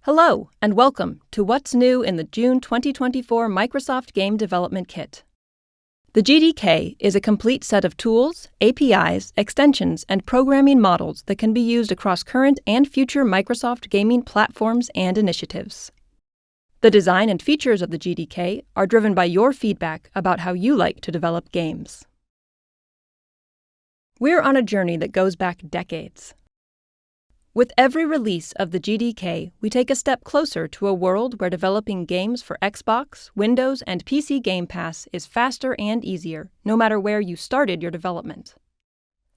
Hello, and welcome to What's New in the June 2024 Microsoft Game Development Kit. The GDK is a complete set of tools, APIs, extensions, and programming models that can be used across current and future Microsoft gaming platforms and initiatives. The design and features of the GDK are driven by your feedback about how you like to develop games. We're on a journey that goes back decades. With every release of the GDK, we take a step closer to a world where developing games for Xbox, Windows, and PC Game Pass is faster and easier, no matter where you started your development.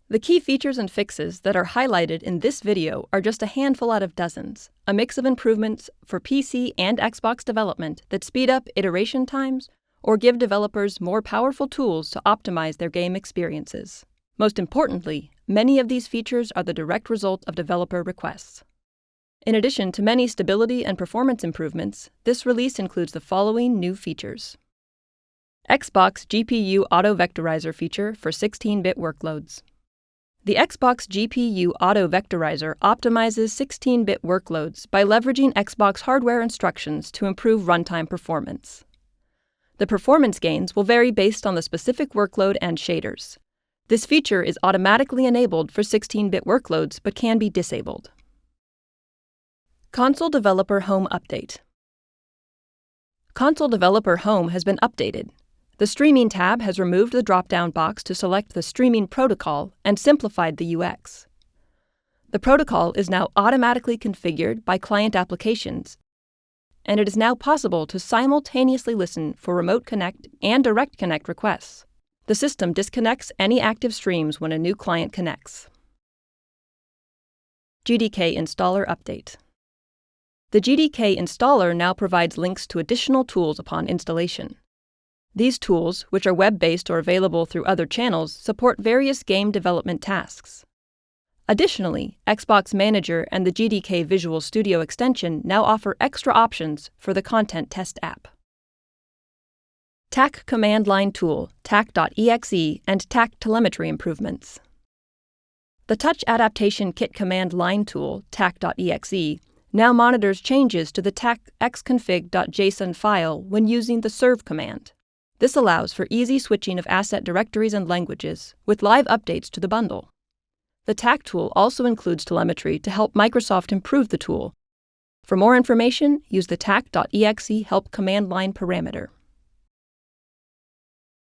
The key features and fixes that are highlighted in this video are just a handful out of dozens, a mix of improvements for PC and Xbox development that speed up iteration times or give developers more powerful tools to optimize their game experiences. Most importantly, many of these features are the direct result of developer requests. In addition to many stability and performance improvements, this release includes the following new features. Xbox GPU Auto Vectorizer feature for 16-bit workloads. The Xbox GPU Auto Vectorizer optimizes 16-bit workloads by leveraging Xbox hardware instructions to improve runtime performance. The performance gains will vary based on the specific workload and shaders. This feature is automatically enabled for 16-bit workloads but can be disabled. Console Developer Home Update. Console Developer Home has been updated. The Streaming tab has removed the drop-down box to select the streaming protocol and simplified the UX. The protocol is now automatically configured by client applications, and it is now possible to simultaneously listen for Remote Connect and Direct Connect requests. The system disconnects any active streams when a new client connects. GDK Installer Update. The GDK installer now provides links to additional tools upon installation. These tools, which are web-based or available through other channels, support various game development tasks. Additionally, Xbox Manager and the GDK Visual Studio extension now offer extra options for the Content Test app. TAC Command Line Tool, TAC.exe, and TAC Telemetry improvements. The Touch Adaptation Kit Command Line Tool, TAC.exe, now monitors changes to the TAC xconfig.json file when using the serve command. This allows for easy switching of asset directories and languages, with live updates to the bundle. The TAC tool also includes telemetry to help Microsoft improve the tool. For more information, use the TAC.exe help command line parameter.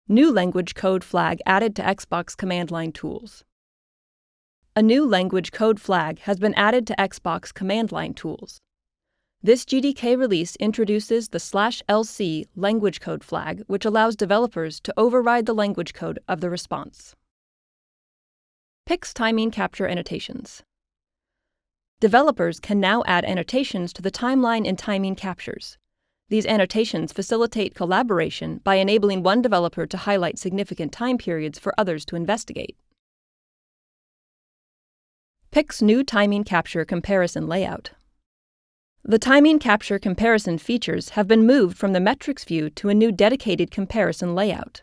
New language code flag added to Xbox command line tools. A new language code flag has been added to Xbox command line tools. This GDK release introduces the /lc language code flag, which allows developers to override the language code of the response. Pix timing capture annotations. Developers can now add annotations to the timeline in timing captures. These annotations facilitate collaboration by enabling one developer to highlight significant time periods for others to investigate. Pix new timing capture comparison layout. The timing capture comparison features have been moved from the metrics view to a new dedicated comparison layout.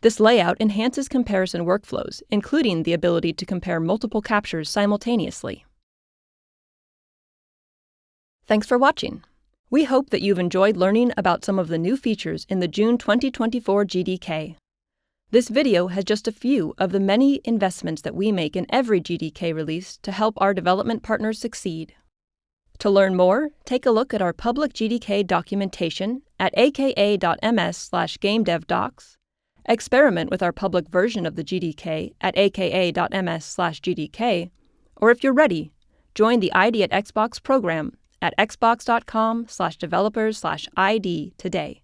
This layout enhances comparison workflows, including the ability to compare multiple captures simultaneously. Thanks for watching. We hope that you've enjoyed learning about some of the new features in the June 2024 GDK. This video has just a few of the many investments that we make in every GDK release to help our development partners succeed. To learn more, take a look at our public GDK documentation at aka.ms/gamedevdocs, experiment with our public version of the GDK at aka.ms/GDK, or if you're ready, join the ID at Xbox program at xbox.com/developers/ID today.